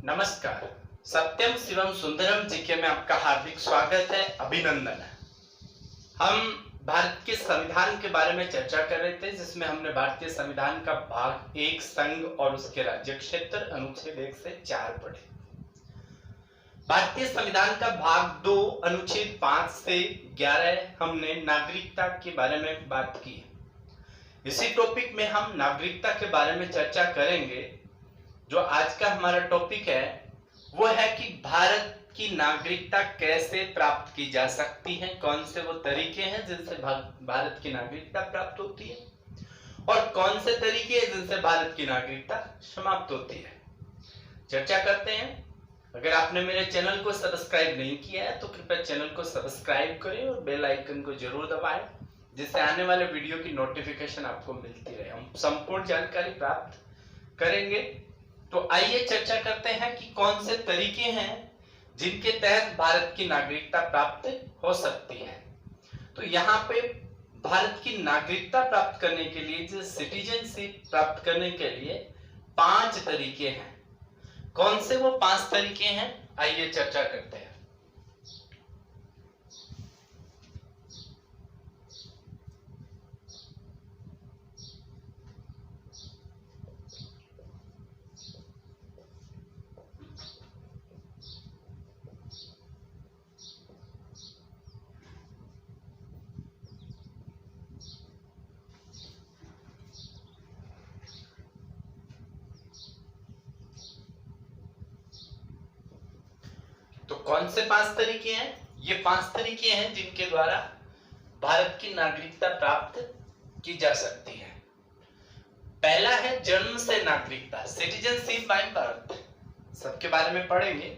नमस्कार। सत्यम शिवम सुंदरम जीके में आपका हार्दिक स्वागत है, अभिनंदन है। हम भारत के संविधान के बारे में चर्चा कर रहे थे, जिसमें हमने भारतीय संविधान का भाग 1 संघ और उसके राज्य क्षेत्र अनुच्छेद 1 से 4 पढ़े। भारतीय संविधान का भाग 2 अनुच्छेद 5 से 11 हमने नागरिकता के बारे में बात की। इसी टॉपिक में हम नागरिकता के बारे में चर्चा करेंगे। जो आज का हमारा टॉपिक है वो है कि भारत की नागरिकता कैसे प्राप्त की जा सकती है, कौन से वो तरीके हैं जिनसे भारत की नागरिकता प्राप्त होती है और कौन से तरीके हैं जिनसे भारत की नागरिकता समाप्त होती है। चर्चा करते हैं। अगर आपने मेरे चैनल को सब्सक्राइब नहीं किया है तो कृपया चैनल को सब्सक्राइब करें और बेल आइकन को जरूर दबाएं, जिससे आने वाले वीडियो की नोटिफिकेशन आपको मिलती रहे। हम संपूर्ण जानकारी प्राप्त करेंगे। तो आइए चर्चा करते हैं कि कौन से तरीके हैं जिनके तहत भारत की नागरिकता प्राप्त हो सकती है। तो यहाँ पे भारत की नागरिकता प्राप्त करने के लिए, जो सिटीजनशिप प्राप्त करने के लिए 5 तरीके हैं। कौन से वो 5 तरीके हैं, आइए चर्चा करते हैं। तो कौन से 5 तरीके हैं? ये 5 तरीके हैं जिनके द्वारा भारत की नागरिकता प्राप्त की जा सकती है। पहला है जन्म से नागरिकता, सिटीजनशिप बाय बर्थ। सबके बारे में पढ़ेंगे।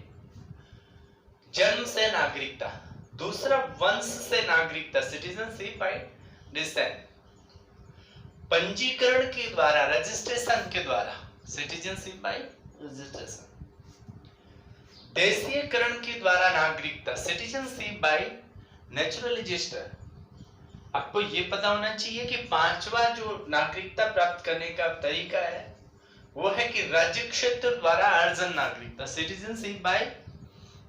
जन्म से नागरिकता। दूसरा वंश से नागरिकता, सिटीजनशिप बाय डिसेंट। पंजीकरण के द्वारा, रजिस्ट्रेशन के द्वारा, सिटीजनशिप बाय रजिस्ट्रेशन। देशीयकरण के द्वारा नागरिकता, सिटीजनशिप बाय नेचुरलाइजेशन। आपको ये पता होना चाहिए कि 5वां जो नागरिकता प्राप्त करने का तरीका है वो है कि राज्य क्षेत्र द्वारा अर्जन नागरिकता, citizenship by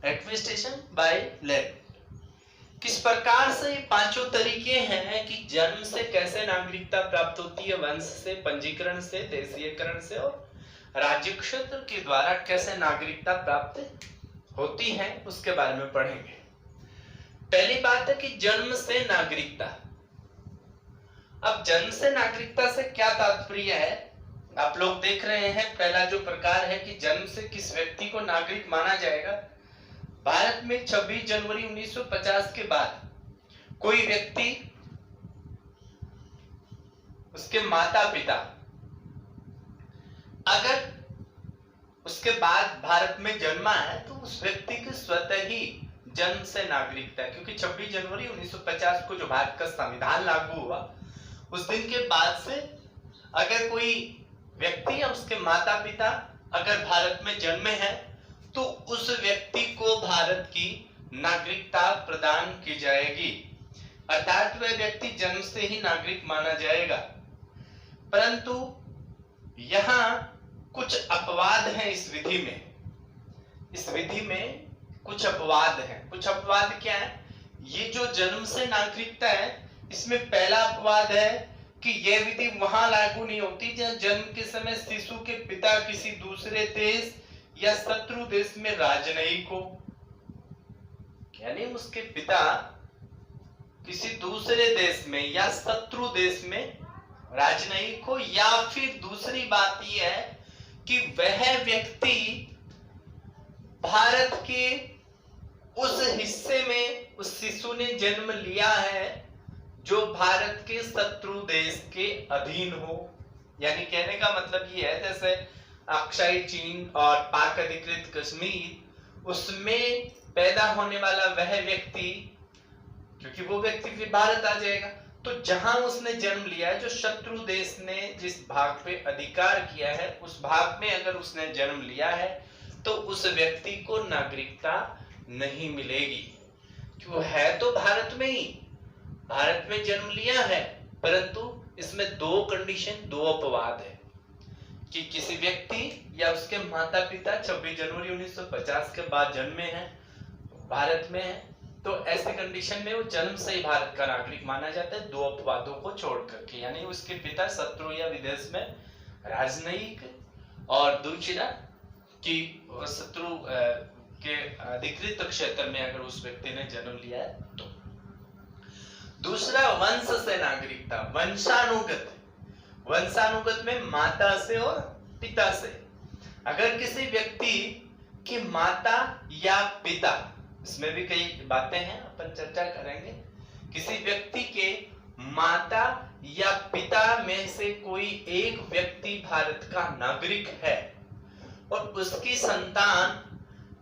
administration by land. किस प्रकार से ये 5 तरीके हैं कि जन्म से कैसे नागरिकता प्राप्त होती है, वंश से, पंजीकरण से, देशीयकरण से और राज्य क्षेत्र के द्वारा कैसे नागरिकता प्राप्त होती है, उसके बारे में पढ़ेंगे। पहली बात है कि जन्म से नागरिकता। अब जन्म से नागरिकता से क्या तात्पर्य है, आप लोग देख रहे हैं। पहला जो प्रकार है कि जन्म से किस व्यक्ति को नागरिक माना जाएगा। भारत में 26 जनवरी 1950 के बाद कोई व्यक्ति, उसके माता पिता अगर उसके बाद भारत में जन्मा है तो उस व्यक्ति की स्वतः ही जन्म से नागरिकता है। क्योंकि 26 जनवरी 1950 को जो भारत का संविधान लागू हुआ, उस दिन के बाद से अगर कोई व्यक्ति या उसके माता पिता अगर भारत में जन्मे हैं तो उस व्यक्ति को भारत की नागरिकता प्रदान की जाएगी, अर्थात वह व्यक्ति जन्म से ही नागरिक माना जाएगा। परंतु यहाँ कुछ अपवाद हैं इस विधि में। इस विधि में कुछ अपवाद हैं। कुछ अपवाद क्या है? ये जो जन्म से नागरिकता है, इसमें पहला अपवाद है कि यह विधि वहां लागू नहीं होती जहां जन्म के समय शिशु के पिता किसी दूसरे देश या शत्रु देश में राजनयिक हो। यानी उसके पिता किसी दूसरे देश में या शत्रु देश में राजनयिक हो, या फिर दूसरी बात यह है कि वह व्यक्ति भारत के उस हिस्से में उस शिशु ने जन्म लिया है जो भारत के शत्रु देश के अधीन हो। यानी कहने का मतलब ये है, जैसे अक्षय चीन और पाक अधिकृत कश्मीर, उसमें पैदा होने वाला वह व्यक्ति, क्योंकि वो व्यक्ति फिर भारत आ जाएगा, तो जहां उसने जन्म लिया है, जो शत्रु देश ने जिस भाग पे अधिकार किया है उस भाग में अगर उसने जन्म लिया है तो उस व्यक्ति को नागरिकता नहीं मिलेगी। क्यों? है तो भारत में ही, भारत में जन्म लिया है, परंतु इसमें 2 कंडीशन, 2 अपवाद है। कि किसी व्यक्ति या उसके माता पिता 26 जनवरी 1950 के बाद जन्मे हैं, भारत में है, तो ऐसे कंडीशन में वो जन्म से ही भारत का नागरिक माना जाता है, 2 अपवादों को छोड़ करके। यानी उसके पिता शत्रु या विदेश में राजनयिक, और दूसरा कि शत्रु के अधिकृत क्षेत्र में अगर उस व्यक्ति ने जन्म लिया है तो। दूसरा वंश से नागरिकता, वंशानुगत। वंशानुगत में माता से और पिता से। अगर किसी व्यक्ति की माता या पिता, इसमें भी कई बातें हैं अपन चर्चा करेंगे, किसी व्यक्ति के माता या पिता में से कोई एक व्यक्ति भारत का नागरिक है और उसकी संतान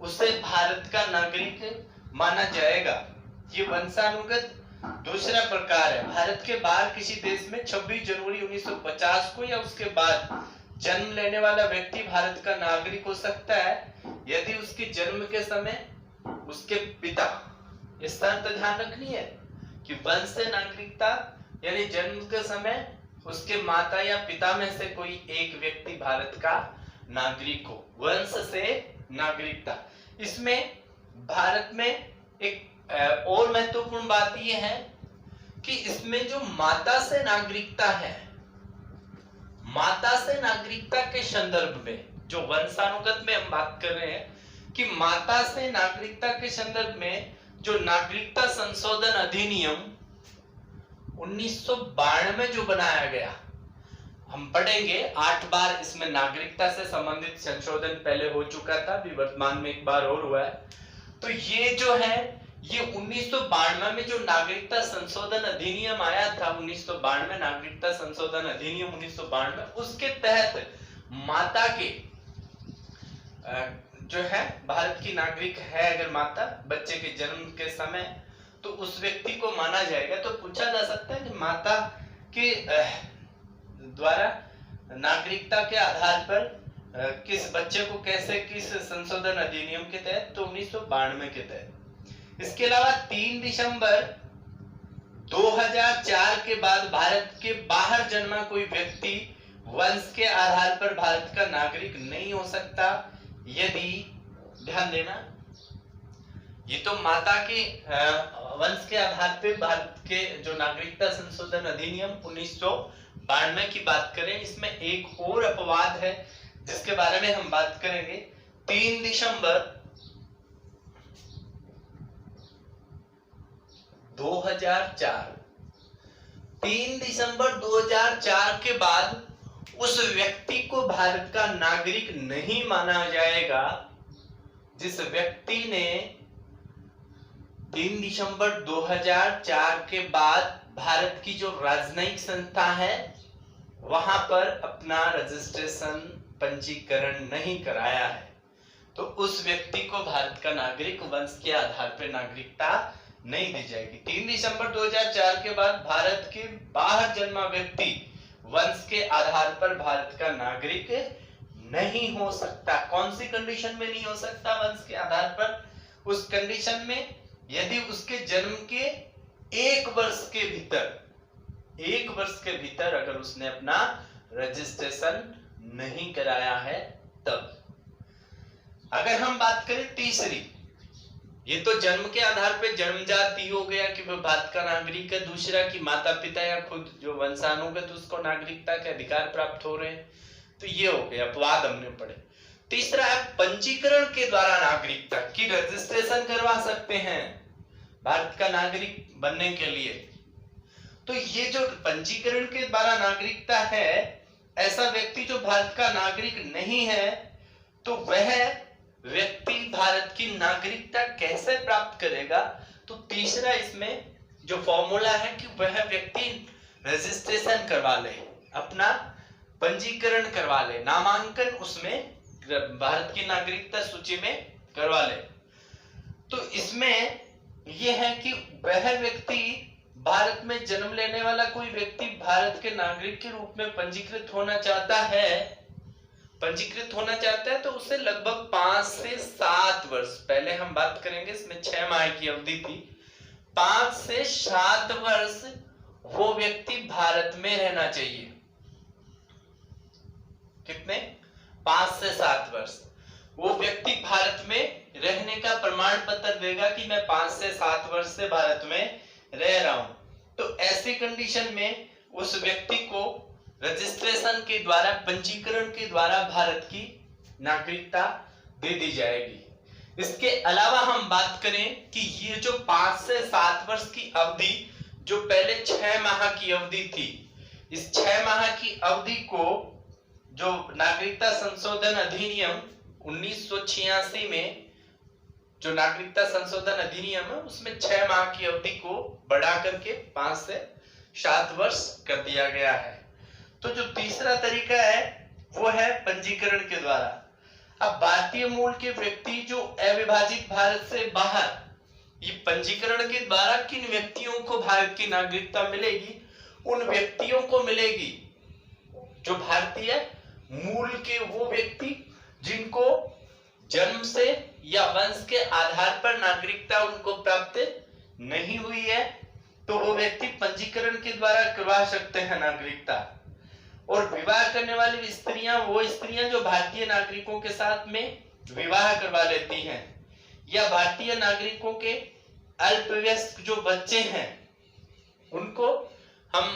उसे भारत का नागरिक माना जाएगा, ये वंशानुगत दूसरा प्रकार है। भारत के बाहर किसी देश में 26 जनवरी 1950 को या उसके बाद जन्म लेने वाला व्यक्ति भारत का नागरिक हो सकता है यदि उसके जन्म के समय उसके पिता, इस शर्त ध्यान रखनी है कि वंश से नागरिकता यानी जन्म के समय उसके माता या पिता में से कोई एक व्यक्ति भारत का नागरिक हो, वंश से नागरिकता। इसमें भारत में एक और महत्वपूर्ण बात यह है कि इसमें जो माता से नागरिकता है, माता से नागरिकता के संदर्भ में जो वंशानुगत में हम बात कर रहे हैं कि माता से नागरिकता के संदर्भ में जो नागरिकता संशोधन अधिनियम 1992 जो बनाया गया, हम पढ़ेंगे 8 बार इसमें नागरिकता से संबंधित संशोधन पहले हो चुका था, अभी वर्तमान में एक बार और हुआ है। तो ये जो है ये 1992 में जो नागरिकता संशोधन अधिनियम आया था, 1992 नागरिकता संशोधन अधिनियम 1992, उसके तहत माता के जो है भारत की नागरिक है अगर माता बच्चे के जन्म के समय, तो उस व्यक्ति को माना जाएगा। तो पूछा जा सकता है कि माता के द्वारा नागरिकता के आधार पर किस बच्चे को कैसे, किस संशोधन अधिनियम के तहत, तो 1992 के तहत। इसके अलावा 3 दिसंबर 2004 के बाद भारत के बाहर जन्मा कोई व्यक्ति वंश के आधार पर भारत का नागरिक नहीं हो सकता यदि, ध्यान देना, ये तो माता के वंश के आधार पर भारत के जो नागरिकता संशोधन अधिनियम 1992 की बात करें, इसमें एक और अपवाद है जिसके बारे में हम बात करेंगे। 3 दिसंबर 2004, 3 दिसंबर 2004 के बाद उस व्यक्ति को भारत का नागरिक नहीं माना जाएगा जिस व्यक्ति ने 3 दिसंबर 2004 के बाद भारत की जो राजनयिक संस्था है वहां पर अपना रजिस्ट्रेशन, पंजीकरण नहीं कराया है, तो उस व्यक्ति को भारत का नागरिक वंश के आधार पर नागरिकता नहीं दी जाएगी। 3 दिसंबर 2004 के बाद भारत के बाहर जन्मा व्यक्ति वंश के आधार पर भारत का नागरिक नहीं हो सकता। कौन सी कंडीशन में नहीं हो सकता वंश के आधार पर? उस कंडीशन में यदि उसके जन्म के 1 वर्ष के भीतर, 1 वर्ष के भीतर अगर उसने अपना रजिस्ट्रेशन नहीं कराया है तब। अगर हम बात करें तीसरी, ये तो जन्म के आधार पर जन्मजात ही हो गया कि वह भारत का नागरिक है, दूसरा कि माता पिता या खुद जो वंशानुगत उसको नागरिकता के अधिकार प्राप्त हो रहे हैं, तो ये हो गया, अपवाद हमने पढ़े। तीसरा है पंजीकरण के द्वारा नागरिकता की, रजिस्ट्रेशन करवा सकते हैं भारत का नागरिक बनने के लिए। तो ये जो पंजीकरण के द्वारा नागरिकता है, ऐसा व्यक्ति जो भारत का नागरिक नहीं है तो वह व्यक्ति भारत की नागरिकता कैसे प्राप्त करेगा? तो तीसरा इसमें जो फॉर्मूला है कि वह व्यक्ति रजिस्ट्रेशन करवा ले, अपना पंजीकरण करवा ले, नामांकन उसमें भारत की नागरिकता सूची में करवा ले। तो इसमें यह है कि वह व्यक्ति, भारत में जन्म लेने वाला कोई व्यक्ति भारत के नागरिक के रूप में पंजीकृत होना चाहता है, तो उसे लगभग 5 से 7 वर्ष, पहले हम बात करेंगे इसमें 6 माह की अवधि थी, 5 से 7 वर्ष वो व्यक्ति भारत में रहना चाहिए। कितने? 5 से 7 वर्ष। वो व्यक्ति भारत में रहने का प्रमाण पत्र देगा कि मैं 5 से 7 वर्ष से भारत में रह रहा हूं। तो ऐसी कंडीशन में उस व्यक्ति को रजिस्ट्रेशन के द्वारा, पंजीकरण के द्वारा भारत की नागरिकता दे दी जाएगी। इसके अलावा हम बात करें कि ये जो 5 से 7 वर्ष की अवधि, जो पहले 6 माह की अवधि थी, इस 6 माह की अवधि को जो नागरिकता संशोधन अधिनियम 1986 में, जो नागरिकता संशोधन अधिनियम है, उसमें 6 माह की अवधि को बढ़ा करके 5 से 7 वर्ष कर दिया गया है। तो जो तीसरा तरीका है वो है पंजीकरण के द्वारा। अब भारतीय मूल के व्यक्ति जो अविभाजित भारत से बाहर, ये पंजीकरण के द्वारा किन व्यक्तियों को भारत की नागरिकता मिलेगी? उन व्यक्तियों को मिलेगी जो भारतीय मूल के वो व्यक्ति जिनको जन्म से या वंश के आधार पर नागरिकता उनको प्राप्त नहीं हुई है, तो वो व्यक्ति पंजीकरण के द्वारा करवा सकते हैं नागरिकता। और विवाह करने वाली स्त्रियां वो स्त्रियां जो भारतीय नागरिकों के साथ में विवाह करवा लेती हैं, या भारतीय नागरिकों के अल्पवयस्क जो बच्चे हैं उनको हम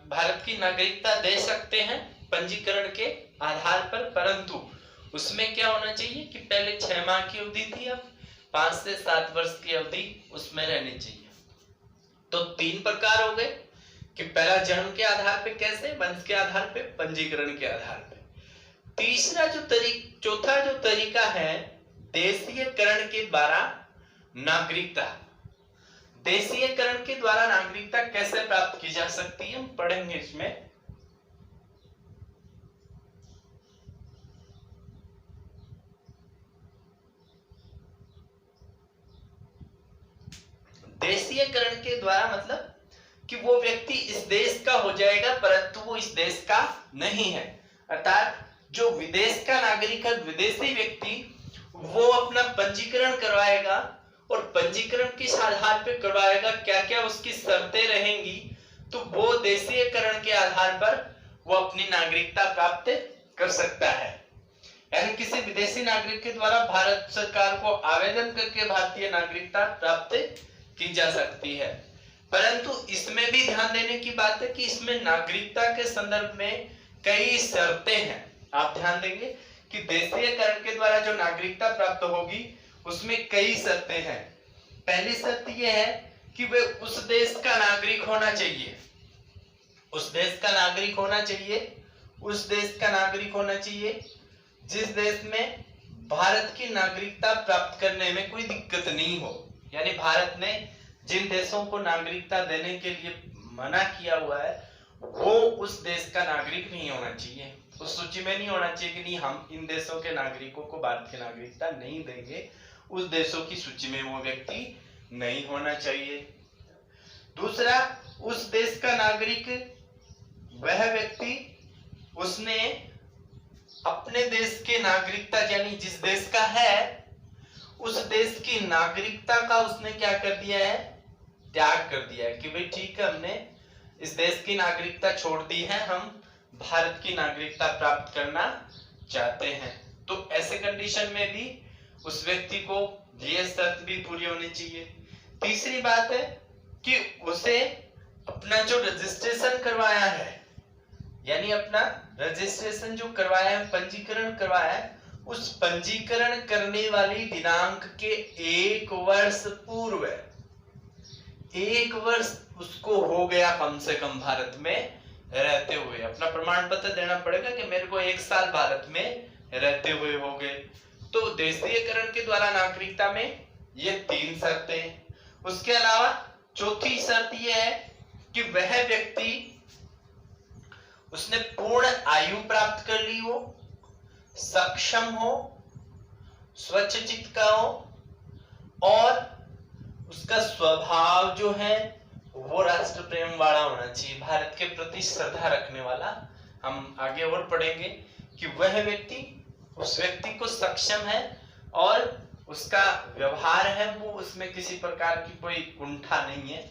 भारत की नागरिकता दे सकते हैं पंजीकरण के आधार पर। परंतु उसमें क्या होना चाहिए कि पहले 6 माह की अवधि थी, अब 5 से 7 वर्ष की अवधि उसमें रहनी चाहिए। तो 3 प्रकार हो गए कि पहला जन्म के आधार पे, कैसे? वंश के आधार पे, पंजीकरण के आधार पे। चौथा जो तरीका है देशीयकरण के द्वारा नागरिकता। देशीयकरण के द्वारा नागरिकता कैसे प्राप्त की जा सकती है, हम पढ़ेंगे इसमें। देशीयकरण के द्वारा मतलब कि वो व्यक्ति इस देश का हो जाएगा परंतु वो इस देश का नहीं है। अर्थात जो विदेश का नागरिक है, विदेशी व्यक्ति, वो अपना पंजीकरण करवाएगा और पंजीकरण किस आधार पर करवाएगा, क्या क्या उसकी शर्तें रहेंगी, तो वो देशीयकरण के आधार पर वो अपनी नागरिकता प्राप्त कर सकता है। यानी किसी विदेशी नागरिक के द्वारा भारत सरकार को आवेदन करके भारतीय नागरिकता प्राप्त की जा सकती है। परंतु इसमें भी ध्यान देने की बात है कि इसमें नागरिकता के संदर्भ में कई शर्तें हैं। आप ध्यान देंगे कि देशीयकरण के द्वारा जो नागरिकता प्राप्त होगी उसमें कई शर्तें हैं। पहली शर्त यह है कि वे उस देश का नागरिक होना चाहिए, उस देश का नागरिक होना चाहिए, उस देश का नागरिक होना चाहिए जिस देश में भारत की नागरिकता प्राप्त करने में कोई दिक्कत नहीं हो। यानी भारत ने जिन देशों को नागरिकता देने के लिए मना किया हुआ है वो उस देश का नागरिक नहीं होना चाहिए, उस सूची में नहीं होना चाहिए कि नहीं हम इन देशों के नागरिकों को भारत की नागरिकता नहीं देंगे, उस देशों की सूची में वो व्यक्ति नहीं होना चाहिए। दूसरा, उस देश का नागरिक वह व्यक्ति उसने अपने देश के नागरिकता यानी जिस देश का है उस देश की नागरिकता का उसने क्या कर दिया है, त्याग कर दिया है कि भाई ठीक है हमने इस देश की नागरिकता छोड़ दी है, हम भारत की नागरिकता प्राप्त करना चाहते हैं। तो ऐसे कंडीशन में भी उस व्यक्ति को ये शर्त भी पूरी होनी चाहिए। तीसरी बात है कि उसे अपना जो रजिस्ट्रेशन करवाया है, यानी अपना रजिस्ट्रेशन जो करवाया है, पंजीकरण करवाया है, उस पंजीकरण करने वाली दिनांक के 1 वर्ष पूर्व, 1 वर्ष उसको हो गया कम से कम भारत में रहते हुए, अपना प्रमाण पत्र देना पड़ेगा कि मेरे को 1 साल भारत में रहते हुए हो गए। तो देशीयकरण के द्वारा नागरिकता में ये 3 शर्तें। उसके अलावा चौथी शर्त यह है कि वह व्यक्ति उसने पूर्ण आयु प्राप्त कर ली हो, सक्षम हो, स्वच्छ चित्त का हो और उसका स्वभाव जो है वो राष्ट्र प्रेम वाला होना चाहिए, भारत के प्रति श्रद्धा रखने वाला। हम आगे और पढ़ेंगे कि वह व्यक्ति, उस व्यक्ति को सक्षम है और उसका व्यवहार है वो उसमें किसी प्रकार की कोई कुंठा नहीं है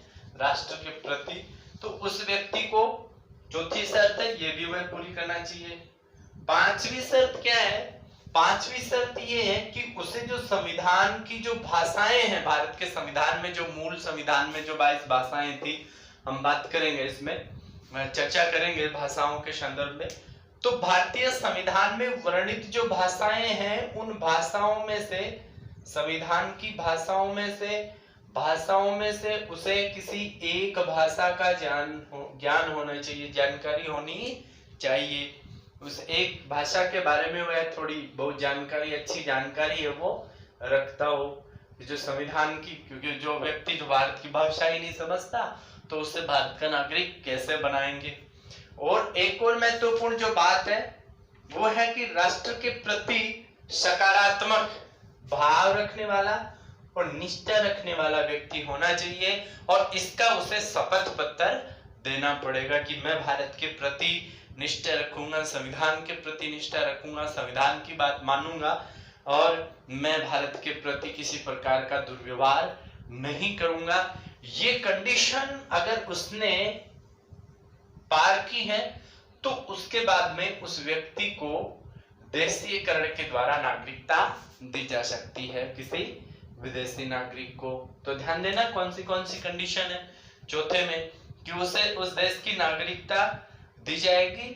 राष्ट्र के प्रति, तो उस व्यक्ति को चौथी शर्त है ये भी वह पूरी करना चाहिए। पांचवी शर्त क्या है? पांचवी शर्त ये है कि उसे जो संविधान की जो भाषाएं हैं, भारत के संविधान में जो मूल संविधान में जो 22 भाषाएं थी, हम बात करेंगे इसमें, चर्चा करेंगे भाषाओं के संदर्भ में। तो भारतीय संविधान में वर्णित जो भाषाएं हैं उन भाषाओं में से, संविधान की भाषाओं में से उसे किसी एक भाषा का ज्ञान होना चाहिए, जानकारी होनी चाहिए। उस एक भाषा के बारे में वह थोड़ी बहुत जानकारी, अच्छी जानकारी है वो रखता हो, जो संविधान की, क्योंकि जो व्यक्ति जो भारत की भाषा ही नहीं समझता तो उससे भारत का नागरिक कैसे बनाएंगे। और एक और महत्वपूर्ण जो बात है वो है कि राष्ट्र के प्रति सकारात्मक भाव रखने वाला और निष्ठा रखने वाला व्यक्ति होना चाहिए, और इसका उसे शपथ पत्र देना पड़ेगा कि मैं भारत के प्रति निष्ठा रखूंगा, संविधान के प्रति निष्ठा रखूंगा, संविधान की बात मानूंगा और मैं भारत के प्रति किसी प्रकार का दुर्व्यवहार नहीं करूंगा। ये कंडीशन अगर उसने पार की है तो उसके बाद में उस व्यक्ति को देशीयकरण के द्वारा नागरिकता दी जा सकती है, किसी विदेशी नागरिक को। तो ध्यान देना कौन सी कंडीशन है चौथे में, कि उसे उस देश की नागरिकता दी जाएगी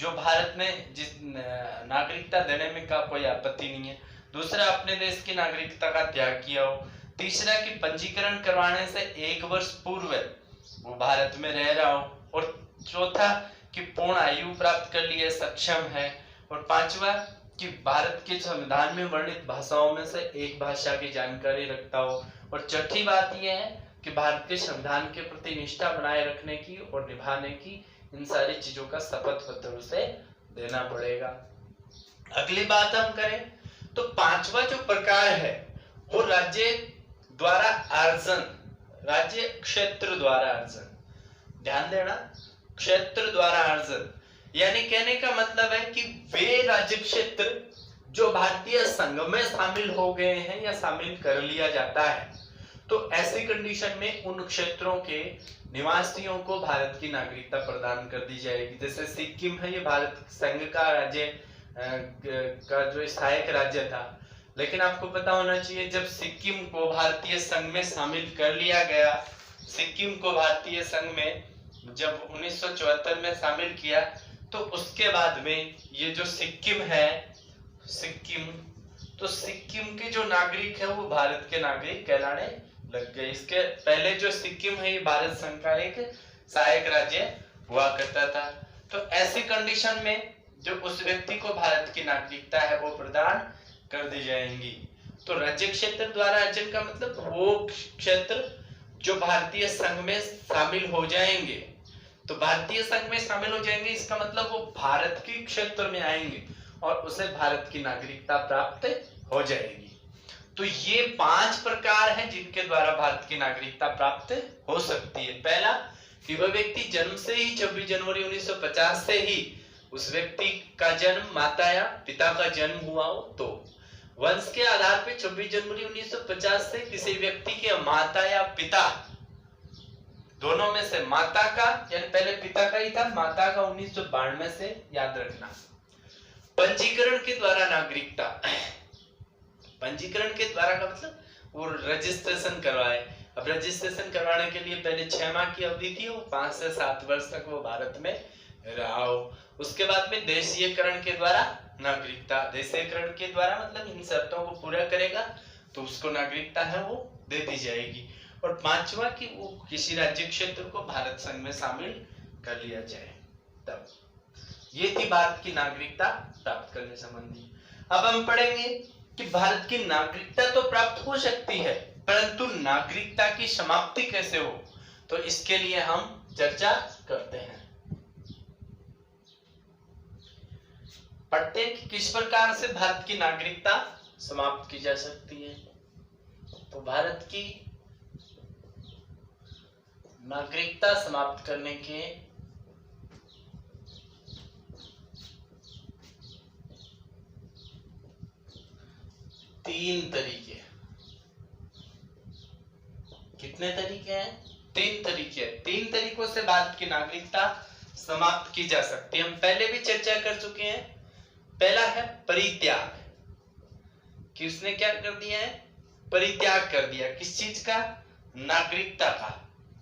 जो भारत में जिस नागरिकता देने में का कोई आपत्ति नहीं है। दूसरा, अपने देश की नागरिकता का त्याग किया हो। तीसरा, कि पंजीकरण करवाने से 1 वर्ष पूर्व वो भारत में रह रहा हो। और चौथा, कि पूर्ण आयु प्राप्त कर लिए सक्षम है। और पांचवा, कि भारत के संविधान में वर्णित भाषाओं में से एक भाषा की जानकारी रखता हो। और चौथी बात यह है कि भारत के संविधान के प्रति निष्ठा बनाए रखने की और निभाने की, इन सारी चीजों का शपथ पत्र उसे देना पड़ेगा। अगली बात हम करें तो पांचवा जो प्रकार है वो राज्य द्वारा अर्जन, राज्य क्षेत्र द्वारा अर्जन। ध्यान देना, क्षेत्र द्वारा अर्जन, यानी कहने का मतलब है कि वे राज्य क्षेत्र जो भारतीय संघ में शामिल हो गए हैं या शामिल कर लिया जाता है, तो ऐसी कंडीशन में उन क्षेत्रों के निवासियों को भारत की नागरिकता प्रदान कर दी जाएगी। जैसे सिक्किम है, ये भारत संघ का राज्य का जो सहायक राज्य था, लेकिन आपको पता होना चाहिए जब सिक्किम को भारतीय संघ में शामिल कर लिया गया, सिक्किम को भारतीय संघ में जब 1974 में शामिल किया, तो उसके बाद में ये जो सिक्किम है, तो सिक्किम के जो नागरिक है वो भारत के नागरिक कहलाने लग गए। इसके पहले जो सिक्किम है ये भारत संघ का एक सहायक राज्य हुआ करता था। तो ऐसी कंडीशन में जो उस व्यक्ति को भारत की नागरिकता है वो प्रदान कर दी जाएंगी। तो राज्य क्षेत्र द्वारा अर्जन का मतलब वो क्षेत्र जो भारतीय संघ में शामिल हो जाएंगे। तो भारतीय संघ में शामिल हो जाएंगे इसका मतलब वो भारत के क्षेत्र में आएंगे और उसे भारत की नागरिकता प्राप्त हो जाएगी। तो ये 5 प्रकार हैं जिनके द्वारा भारत की नागरिकता प्राप्त हो सकती है। पहला, कि वह व्यक्ति जन्म से ही 26 जनवरी 1950 से ही उस व्यक्ति का जन्म, माता या पिता का जन्म हुआ हो, तो वंश के आधार पर 26 जनवरी 1950 से किसी व्यक्ति के माता या पिता दोनों में से माता का, यानी पहले पिता का ही था, माता का 1992 से, याद रखना। पंजीकरण के द्वारा नागरिकता, पंजीकरण के द्वारा का मतलब वो रजिस्ट्रेशन करवाए। अब रजिस्ट्रेशन करवाने के लिए पहले 6 माह की अवधि थी, वो 5 से 7 वर्ष तक वो भारत में रहा हो। उसके बाद में देशीयकरण के द्वारा नागरिकता, देशीयकरण के द्वारा मतलब इन शर्तों को पूरा करेगा तो उसको नागरिकता है वो दे दी जाएगी। और पांचवा, कि वो किसी राज्य क्षेत्र को भारत संघ में शामिल कर लिया जाए। तब ये थी भारत की नागरिकता प्राप्त करने संबंधी। अब हम पढ़ेंगे कि भारत की नागरिकता तो प्राप्त हो सकती है, परंतु नागरिकता की समाप्ति कैसे हो, तो इसके लिए हम चर्चा करते हैं। पढ़ते हैं कि किस प्रकार से भारत की नागरिकता समाप्त की जा सकती है। तो भारत की नागरिकता समाप्त करने के 3 तरीके। कितने तरीके हैं? 3 तरीके। 3 तरीकों से भारत की नागरिकता समाप्त की जा सकती है। हम पहले भी चर्चा कर चुके हैं पहला है परित्याग, कि उसने क्या कर दिया है, परित्याग कर दिया, किस चीज का, नागरिकता का।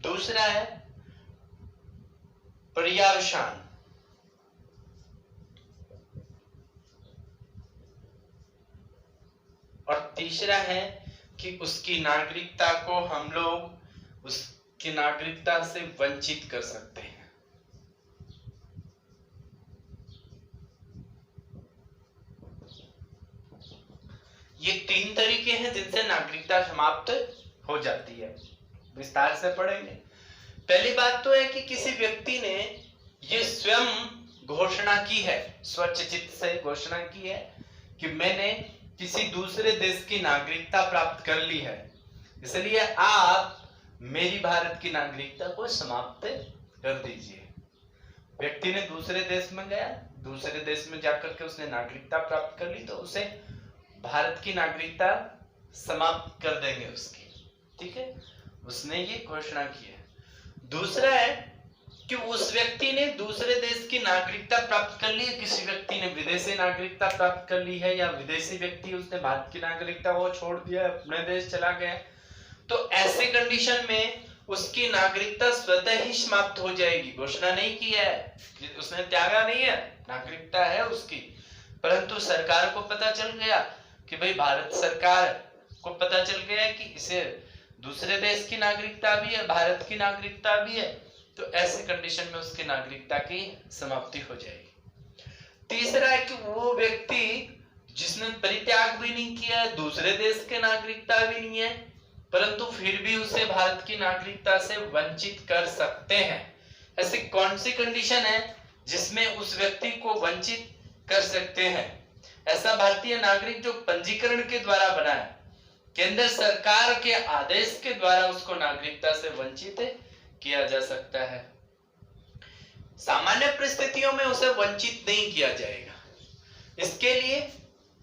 दूसरा है पर्यावसान, और तीसरा है कि उसकी नागरिकता को हम लोग उसकी नागरिकता से वंचित कर सकते हैं। ये 3 तरीके हैं जिनसे नागरिकता समाप्त हो जाती है। विस्तार से पढ़ेंगे। पहली बात तो है कि किसी व्यक्ति ने ये स्वयं घोषणा की है, स्वचित्त से घोषणा की है कि मैंने किसी दूसरे देश की नागरिकता प्राप्त कर ली है, इसलिए आप मेरी भारत की नागरिकता को समाप्त कर दीजिए। व्यक्ति ने दूसरे देश में गया, दूसरे देश में जाकर के उसने नागरिकता प्राप्त कर ली, तो उसे भारत की नागरिकता समाप्त कर देंगे उसकी, ठीक है, उसने ये घोषणा की है। दूसरा है कि उस व्यक्ति ने दूसरे देश की नागरिकता प्राप्त कर ली है, किसी व्यक्ति ने विदेशी नागरिकता प्राप्त कर ली है, या विदेशी व्यक्ति उसने भारत की नागरिकता वो छोड़ दिया, अपने देश चला गया, तो ऐसे कंडीशन में उसकी नागरिकता स्वतः ही समाप्त हो जाएगी। घोषणा नहीं की है, उसने त्यागा नहीं है, नागरिकता है उसकी, परंतु सरकार को पता चल गया कि भाई, भारत सरकार को पता चल गया कि इसे दूसरे देश की नागरिकता भी है, भारत की नागरिकता भी है, तो ऐसे कंडीशन में उसकी नागरिकता की समाप्ति हो जाएगी। तीसरा है कि वो व्यक्ति जिसने परित्याग भी नहीं किया, दूसरे देश के नागरिकता भी नहीं है, परंतु फिर भी उसे भारत की नागरिकता से वंचित कर सकते हैं। ऐसी कौन सी कंडीशन है जिसमें उस व्यक्ति को वंचित कर सकते हैं? ऐसा भारतीय नागरिक जो पंजीकरण के द्वारा बना है, केंद्र सरकार के आदेश के द्वारा उसको नागरिकता से वंचित किया जा सकता है। सामान्य परिस्थितियों में उसे वंचित नहीं किया जाएगा। इसके लिए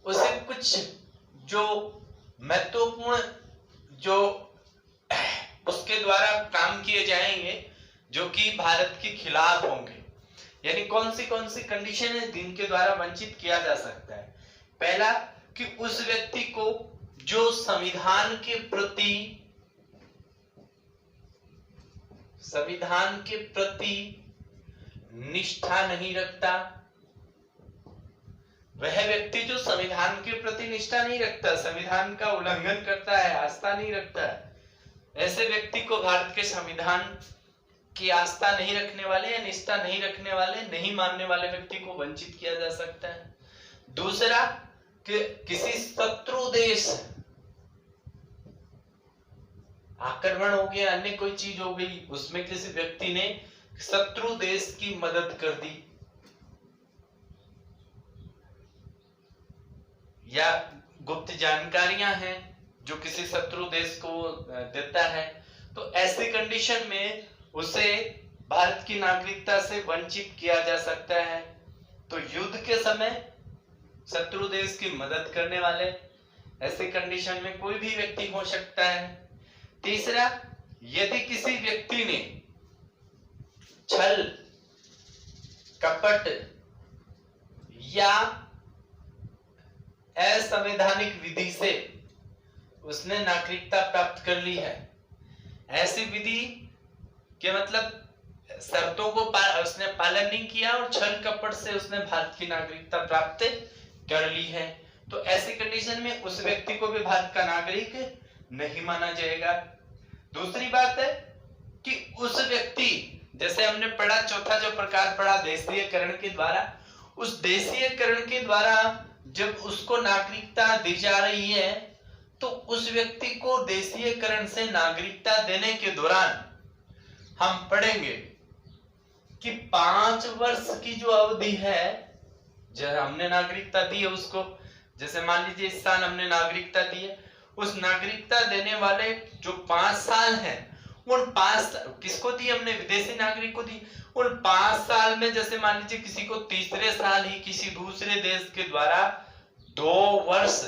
उसे कुछ जो महत्वपूर्ण जो उसके द्वारा काम किए जाएंगे जो कि भारत के खिलाफ होंगे। यानी कौन सी कंडीशन है जिनके द्वारा वंचित किया जा सकता है? पहला कि उस व्यक्ति को जो संविधान के प्रति निष्ठा नहीं रखता, वह व्यक्ति जो संविधान के प्रति निष्ठा नहीं रखता, संविधान का उल्लंघन करता है, आस्था नहीं रखता है, ऐसे व्यक्ति को भारत के संविधान की आस्था नहीं रखने वाले या निष्ठा नहीं रखने वाले, नहीं मानने वाले व्यक्ति को वंचित किया जा सकता है। दूसरा कि किसी शत्रु देश आक्रमण हो गया, अन्य कोई चीज हो गई, उसमें किसी व्यक्ति ने शत्रु देश की मदद कर दी या गुप्त जानकारियां हैं जो किसी शत्रु देश को देता है, तो ऐसी कंडीशन में उसे भारत की नागरिकता से वंचित किया जा सकता है। तो युद्ध के समय शत्रु देश की मदद करने वाले ऐसे कंडीशन में कोई भी व्यक्ति हो सकता है। तीसरा, यदि किसी व्यक्ति ने छल, कपट या असंवैधानिक विधि से उसने नागरिकता प्राप्त कर ली है, ऐसी विधि के मतलब शर्तों को उसने पालन नहीं किया और छल कपट से उसने भारत की नागरिकता प्राप्त कर ली है, तो ऐसी कंडीशन में उस व्यक्ति को भी भारत का नागरिक नहीं माना जाएगा। दूसरी बात है कि उस व्यक्ति, जैसे हमने पढ़ा चौथा जो प्रकार पढ़ा देशीयकरण के द्वारा, उस देशीयकरण के द्वारा जब उसको नागरिकता दी जा रही है तो उस व्यक्ति को देशीयकरण से नागरिकता देने के दौरान हम पढ़ेंगे कि 5 वर्ष की जो अवधि है, जब हमने नागरिकता दी है उसको, जैसे मान लीजिए इस साल हमने नागरिकता दी है, उस नागरिकता देने वाले जो 5 साल हैं, उन 5 किसको दी हमने? विदेशी नागरिक को दी। उन 5 साल में जैसे मान लीजिए किसी को तीसरे साल ही किसी दूसरे देश के द्वारा 2 वर्ष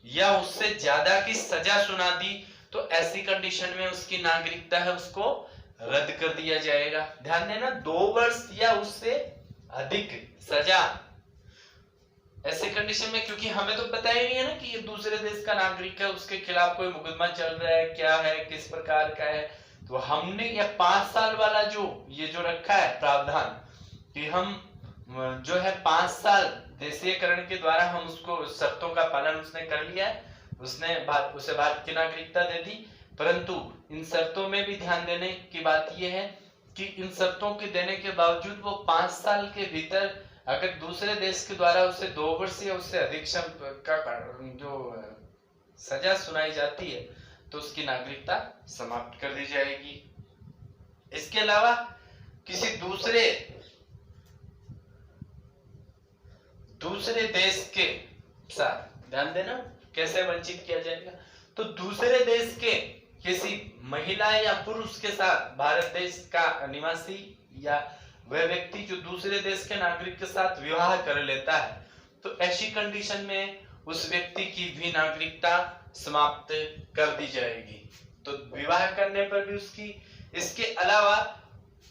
या उससे ज्यादा की सजा सुना दी, तो ऐसी कंडीशन में उसकी नागरिकता है उसको रद्द कर दिया जाएगा। ध्यान देना, 2 वर्ष या उससे अधिक सजा ऐसे कंडीशन में, क्योंकि हमें तो पता ही नहीं है ना कि ये दूसरे देश का नागरिक है, उसके खिलाफ कोई मुकदमा चल रहा है, क्या है, किस प्रकार का है, तो हमने ये 5 साल वाला ये जो रखा है प्रावधान कि हम जो है 5 साल देशीयकरण के द्वारा हम उसको शर्तों का पालन उसने कर लिया है, उसे भारत की नागरिकता दे दी। परंतु इन शर्तों में भी ध्यान देने की बात यह है कि इन शर्तों के देने के बावजूद वो 5 साल के भीतर अगर दूसरे देश के द्वारा उसे 2 वर्ष या उससे अधिक का जो सजा सुनाई जाती है तो उसकी नागरिकता समाप्त कर दी जाएगी। इसके अलावा किसी दूसरे देश के साथ ध्यान देना कैसे वंचित किया जाएगा, तो दूसरे देश के किसी महिला या पुरुष के साथ भारत देश का निवासी या वह व्यक्ति जो दूसरे देश के नागरिक के साथ विवाह कर लेता है तो ऐसी कंडीशन में उस व्यक्ति की भी नागरिकता समाप्त कर दी जाएगी। तो विवाह करने पर भी उसकी, इसके अलावा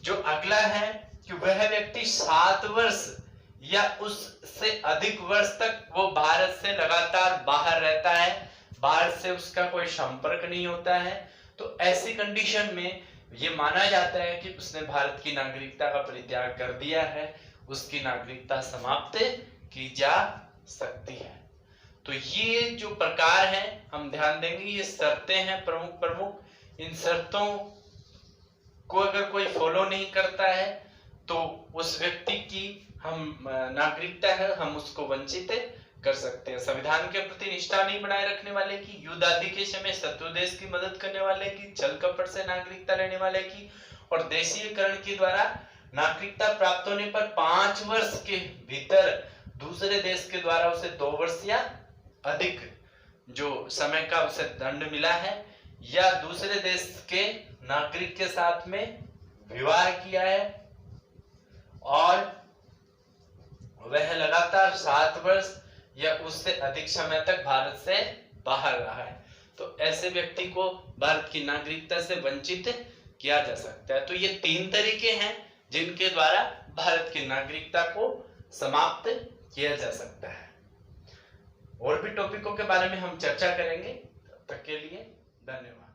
जो अगला है कि वह व्यक्ति 7 वर्ष या उससे अधिक वर्ष तक वो भारत से लगातार बाहर रहता है, भारत से उसका कोई संपर्क नहीं होता है, तो ऐसी कंडीशन में ये माना जाता है कि उसने भारत की नागरिकता का परित्याग कर दिया है, उसकी नागरिकता समाप्त की जा सकती है। तो ये जो प्रकार है हम ध्यान देंगे, ये शर्तें हैं प्रमुख। इन शर्तों को अगर कोई फॉलो नहीं करता है तो उस व्यक्ति की हम नागरिकता है हम उसको वंचित कर सकते हैं। संविधान के प्रति निष्ठा नहीं बनाए रखने वाले की, युद्ध आदि के समय शत्रु देश की मदद करने वाले की, छल कपट से नागरिकता लेने वाले की और देशीयकरण के द्वारा नागरिकता प्राप्त होने पर 5 वर्ष के भीतर दूसरे देश के द्वारा उसे 2 वर्ष या अधिक जो समय का उसे दंड मिला है या दूसरे देश के नागरिक के साथ में विवाह किया है और वह लगातार 7 वर्ष या उससे अधिक समय तक भारत से बाहर रहा है, तो ऐसे व्यक्ति को भारत की नागरिकता से वंचित किया जा सकता है। तो ये 3 तरीके हैं जिनके द्वारा भारत की नागरिकता को समाप्त किया जा सकता है। और भी टॉपिकों के बारे में हम चर्चा करेंगे, तब तक के लिए धन्यवाद।